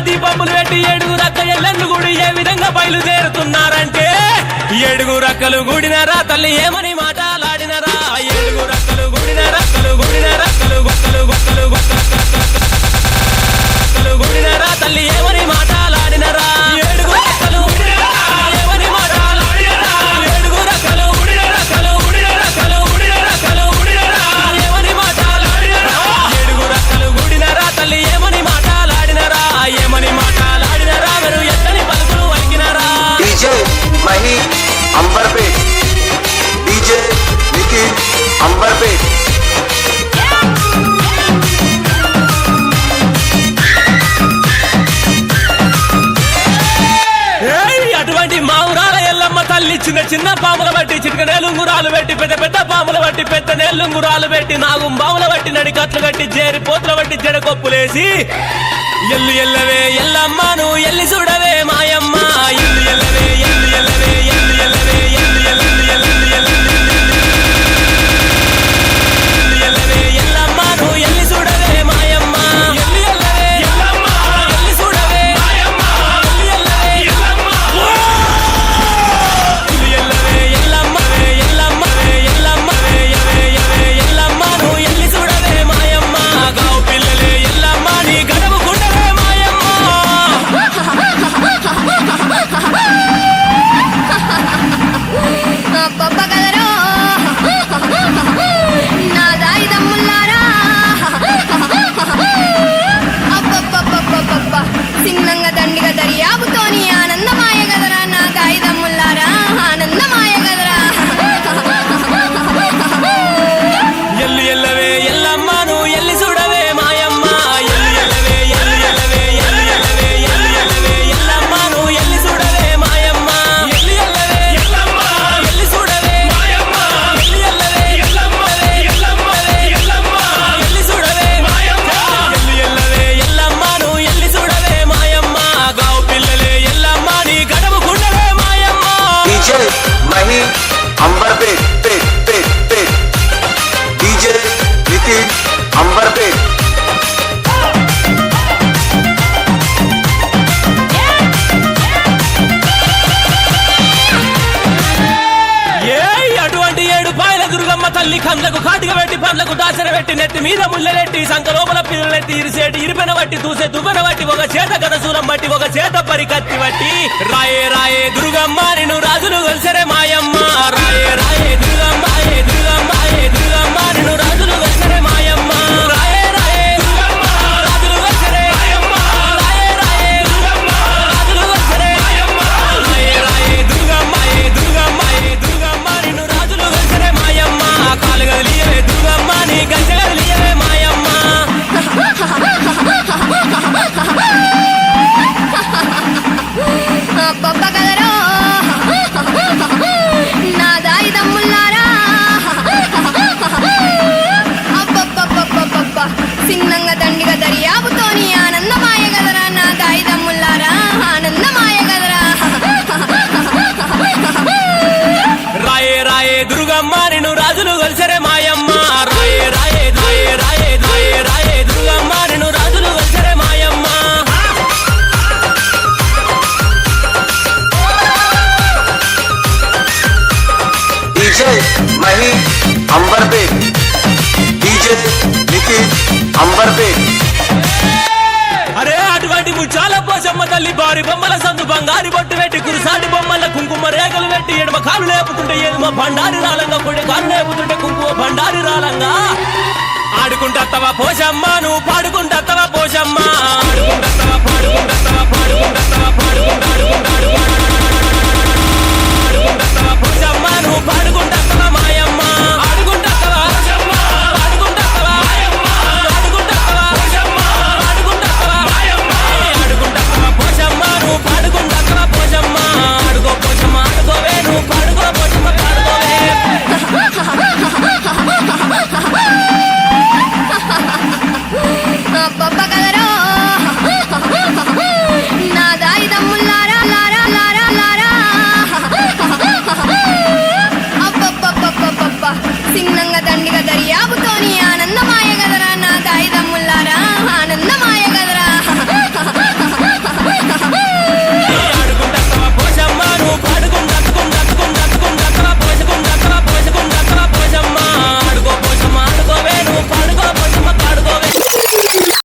దీపములు పెట్టి ఏడుగురు అక్క ఎల్లెన్ను గుడి ఏ విధంగా బయలుదేరుతున్నారంటే ఏడుగురు అక్కలు గుడినరా తల్లి ఏమని మాటలాడినరా ఏడుగురు అక్కలు గుడినరా అక్కలు గుడినరా అక్కలు గొక్కలు గొక్కలు గొక్కలు గుడినరా తల్లి ఏమని మాటలాడినరా ఏడుగురు అక్కలు ఏమని మాటలాడినరా ఏడుగురు అక్కలు గుడినరా అక్కలు గుడినరా అక్కలు గుడినరా అక్కలు గుడినరా ఏమని మాటలాడినరా ఏడుగురు అక్కలు గుడినరా తల్లి ఏమని మాటలాడినరా ఏమని మాటలాడినరా మీరు ఎత్తని పలుకులు వలికినరా डीजे मही अंबरपेट डीजे निखिल अंबरपेट అటువంటి మావురాల ఎల్లమ్మ తల్లి చిన్న చిన్న పాముల బట్టి చిటిక నేలుంగురాలు పెట్టి పెద్ద పెద్ద పాముల బట్టి పెద్ద నేలుంగురాలు పెట్టి నాగుం బాముల బట్టి నడికట్లు కట్టి జేరి పోతుల బట్టి జడకొప్పులేసి ఎల్లు ఎల్లవే ఎల్లమ్మను ఎల్లి చూడవే మాయమ్మ ఎల్లు ఎల్లవే ఎల్లు ఎల్లవే ఎల్లు ఎల్లవే ఎల్లు ఎల్లు ఎల్లు ఎల్లవే ఎల్లమ్మను ఎల్లి చూడవే మాయమ్మ ఎల్లు ఎల్లవే ఎల్లమ్మ ఎల్లి చూడవే మాయమ్మ ఎల్లు ఎల్లవే ఎల్లమ్మ ఎల్లు ఎల్లవే ఎల్లమ్మవే ఎల్లమ్మవే ఎల్లమ్మవే యవే యవే ఎల్లమ్మను ఎల్లి చూడవే మాయమ్మ గావు పిల్లలే ఎల్లమ్మ నీ గడవ గుండవే మాయమ్మ అబ్బబ్బ కదరో నా దాయి దమ్ముల్లారా అబ్బబ్బబ్బబ్బబ్బ చిన్నంగా దండిగా దర్యాబుతోని ఆనందమాయ గదరా నా దాయి దమ్ముల్లారా ఆనందమాయ గదరా ఎల్లు ఎల్లవే ఎల్లమ్మను ఎల్లి చూడవే మాయమ్మ ఎల్లు ఎల్లవే ఎల్లు ఎల్లవే ఎల్లు ఎల్లవే ఎల్లు ఎల్లవే ఎల్లమ్మను ఎల్లి చూడవే మాయమ్మ ఎల్లు ఎల్లవే ఎల్లమ్మ ఎల్లి చూడవే మాయమ్మ ఎల్లు ఎల్లవే ఎల్లమ్మవే ఎల్లమ్మవే ఎల్లమ్మ ఎల్లి చూడవే మాయమ్మ ఎల్లు ఎల్లవే ఎల్లమ్మను ఎల్లి చూడవే మాయమ్మ గావు పిల్లలే ఎల్లమ్మ నీ గడవ గుండవే మాయమ్మ डीजे मही अंबरपेट पेट पेट पेट डीजे निखिल अंबरपेट అటువంటి ఏడు పాయల దుర్గమ్మ తల్లి కండ్లకు కాటిక పెట్టి పండ్లకు దాసర పెట్టి నెత్తి మీద ముళ్ళెట్టి సంక లోపల పిల్లలెట్టి ఇరిసేటి ఇరిపెన బట్టి దూసే దువ్వెన బట్టి ఒక చేత గదసూలం బట్టి ఒక చేత పరికత్తి బట్టి రాయే రాయే దుర్గమ్మ నిన్ను రాజులు కలిసరే మాయమ్మ రాయే రాయే దుర్గమ్మ ఏ దుర్గమ్మ ఏ దుర్గమ్మ నిన్ను రాజులు కలిసరే మాయమ్మ రాయే రాయే దుర్గమ్మ రాజులు కలిసరే మాయమ్మ రాయే రాయే దుర్గమ్మ రాజులు కలిసరే మాయమ్మ రాయే రాయే దుర్గమ్మ ఏ దుర్గమ్మ ఏ దుర్గమ్మ నిన్ను రాజులు కలిసరే మాయమ్మ కాలు గదిలియవే దుర్గమ్మ నీ గంజ గదిలియవే మాయమ్మ అబ్బబ్బ కదరో నా దాయి దమ్ముల్లారా అబ్బబ్బబ్బబ్బబ్బ చిన్నంగా దండిగా దర్యాబుతోని ఆనందమాయ గదరా నా దాయి దమ్ముల్లారా ఆనందమాయ గదరా రాయే రాయే దుర్గమ్మ నిన్ను రాజులు కలిసరే మాయమ్మ రాయే రాయే రాయే రాయే రాయే రాయే దుర్గమ్మ నిన్ను రాజులు కలిసరే మాయమ్మ डीजे मही अंबरपेट डीजे निखिल अंबरपेट అరే అటువంటి ముచ్చాల పోసమ్మ తల్లి బారి బొమ్మల సందు బంగారి బొట్టు పెట్టి కురుసాటి బొమ్మల కుంకుమ రేఖలు పెట్టి ఎడమ కాలు లేపుతుంటే ఏడుమ బండారి రాలంగా పొడి కాలు లేపుతుంటే కుంకుమ బండారి రాలంగా ఆడుకుంటత్తవా పోసమ్మ నువ్వు పాడుకుంటత్తవా పోసమ్మ ఆడుకుంటత్తవా పాడుకుంటత్తవా పాడుకుంటత్తవా ఆడుకుంటత్తవా పోసమ్మ నువ్వు పాడుకుంటత్తవా మాయమ్మ ఆడుకుంటత్తవా పోసమ్మ పాడుకుంటత్తవా మాయమ్మ ఆడుకుంటత్తవా పోసమ్మ పాడుకుంటత్తవా మాయమ్మ ఆడుకుంటత్తవా పోసమ్మ నువ్వు పాడుకుంటత్తవా పోసమ్మ ఆడుకో పోసమ్మ ఆడుకోవే నువ్వు పాడుకో పోసమ్మ పాడుకోవే అబ్బబ్బ కదరో నా దాయి దమ్ముల్లారా లారా లారా లారా అబ్బబ్బబ్బబ్బబ్బ చిన్నంగా దండిగా దర్యాబుతోని